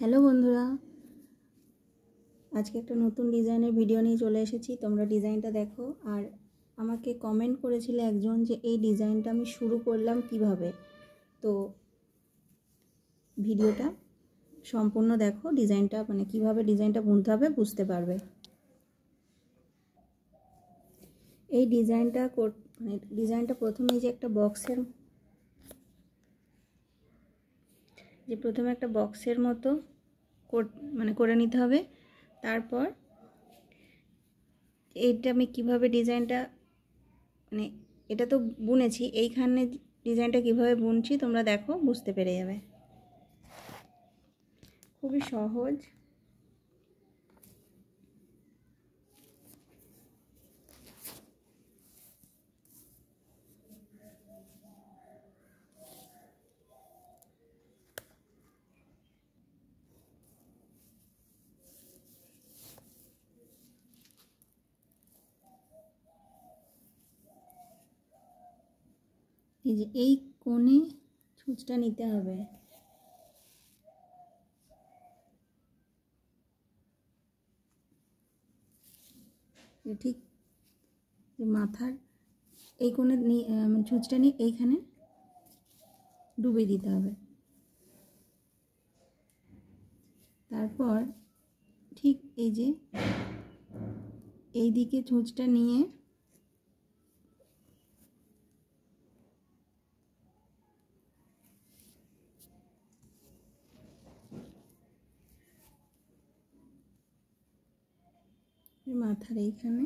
Hello বন্ধুরা, আজকে একটা নতুন ডিজাইনের ভিডিও নিয়ে চলে এসেছি। তোমরা ডিজাইনটা দেখো। আর আমাকে কমেন্ট করেছিল একজন যে এই ডিজাইনটা আমি শুরু করলাম কিভাবে। তো ভিডিওটা সম্পূর্ণ দেখো, ডিজাইনটা কিভাবে ডিজাইনটা বুনতে হবে বুঝতে পারবে। এই ডিজাইনটা প্রথমে যে একটা বক্সের মতো করে নিতে হবে। তারপর এইটা আমি কিভাবে ডিজাইনটা এটা তো বুনেছি, এইখানে ডিজাইনটা কিভাবে বুনছি তোমরা দেখো, বুঝতে পেরে যাবে। খুবই সহজ। এই যে এই কোণে ছুঁচটা নিতে হবে। ঠিক মাথার এই কোণে ছুঁচটা নিয়ে এইখানে ডুবিয়ে দিতে হবে। তারপর ঠিক এই যে এই দিকে ছুঁচটা নিয়ে মাথার এইখানে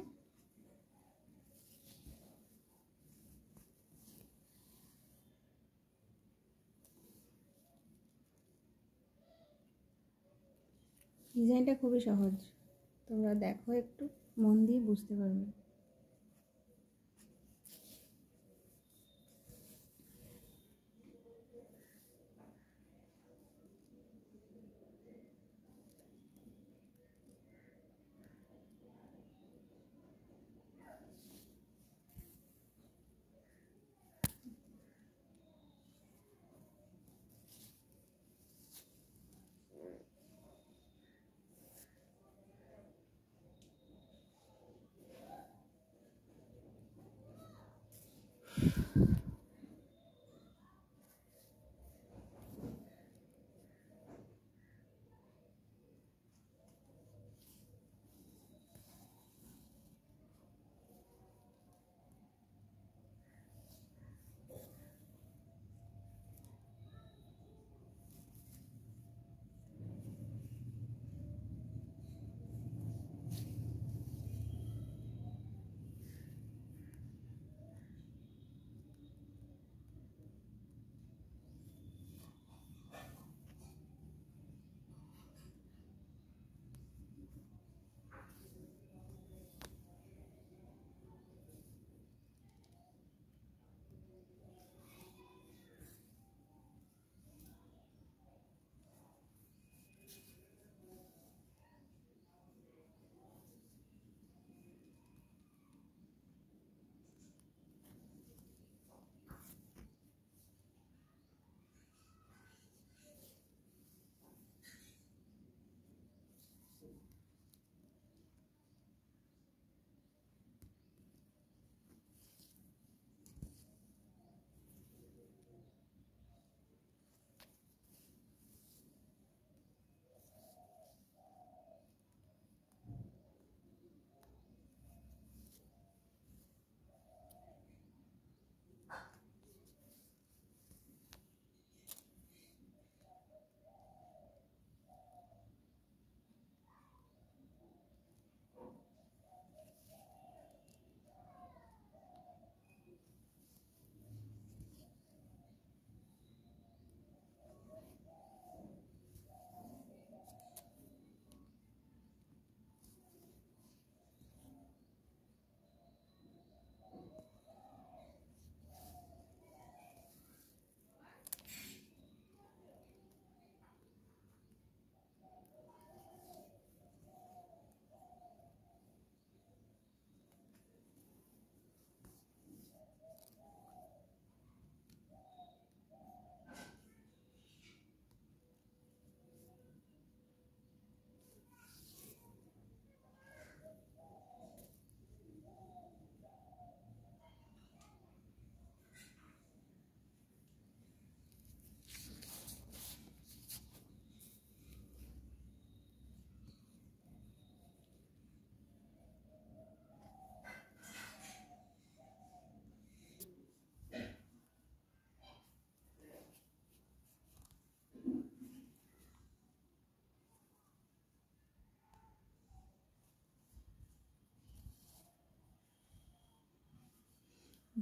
ডিজাইনটা খুবই সহজ, তোমরা দেখো, একটু মন দিয়ে বুঝতে পারবে।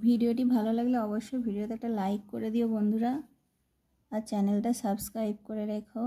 ভিডিওটি ভালো লাগলে অবশ্যই ভিডিওতে একটা লাইক করে দিও বন্ধুরা, আর চ্যানেলটা সাবস্ক্রাইব করে রেখো।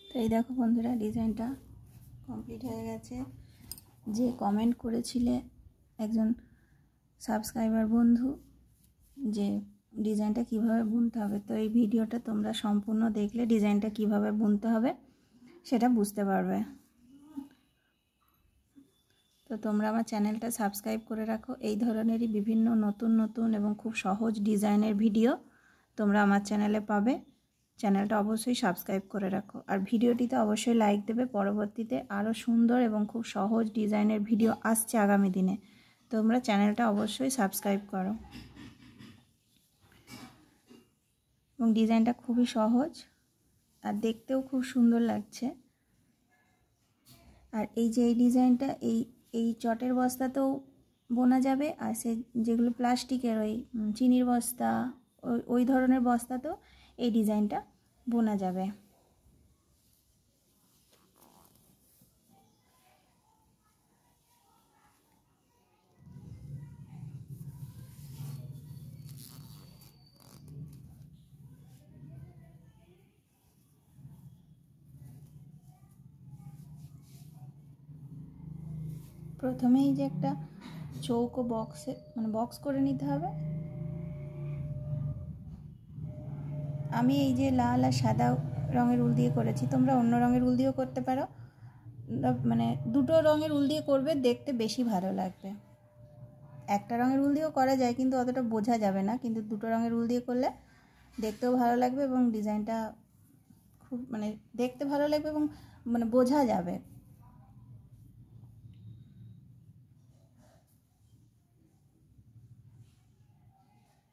তো এই দেখো বন্ধুরা, ডিজাইনটা কমপ্লিট হয়ে গেছে। যে কমেন্ট করেছিলে একজন সাবস্ক্রাইবার বন্ধু যে ডিজাইনটা কিভাবে বুনতে হবে, তো এই ভিডিওটা তোমরা সম্পূর্ণ দেখলে ডিজাইনটা কিভাবে বুনতে হবে সেটা বুঝতে পারবে। তো তোমরা আমার চ্যানেলটা সাবস্ক্রাইব করে রাখো। এই ধরনেরই বিভিন্ন নতুন নতুন এবং খুব সহজ ডিজাইনের ভিডিও তোমরা আমার চ্যানেলে পাবে। চ্যানেলটা অবশ্যই সাবস্ক্রাইব করে রাখো, আর ভিডিওটিতে অবশ্যই লাইক দেবে। পরবর্তীতে আরও সুন্দর এবং খুব সহজ ডিজাইনের ভিডিও আসছে আগামী দিনে, তোমরা চ্যানেলটা অবশ্যই সাবস্ক্রাইব করো। এবং ডিজাইনটা খুবই সহজ আর দেখতেও খুব সুন্দর লাগছে। আর এই যে এই ডিজাইনটা এই চটের বস্তাতেও বোনা যাবে, আর সে যেগুলো প্লাস্টিকের ওই চিনির বস্তা ওই ধরনের বস্তাতেও এই ডিজাইনটা বোনা যাবে। প্রথমেই যে একটা চৌকো বক্সে মানে বক্স করে নিতে হবে। আমি এই যে লাল আর সাদা রঙের উল দিয়ে করেছি, তোমরা অন্য রঙের উল দিয়েও করতে পারো, মানে দুটো রঙের উল দিয়ে করবে, দেখতে বেশি ভালো লাগবে। একটা রঙের উল দিয়েও করা যায় কিন্তু অতটা বোঝা যাবে না, কিন্তু দুটো রঙের উল দিয়ে করলে দেখতেও ভালো লাগবে এবং ডিজাইনটা খুব মানে দেখতে ভালো লাগবে এবং মানে বোঝা যাবে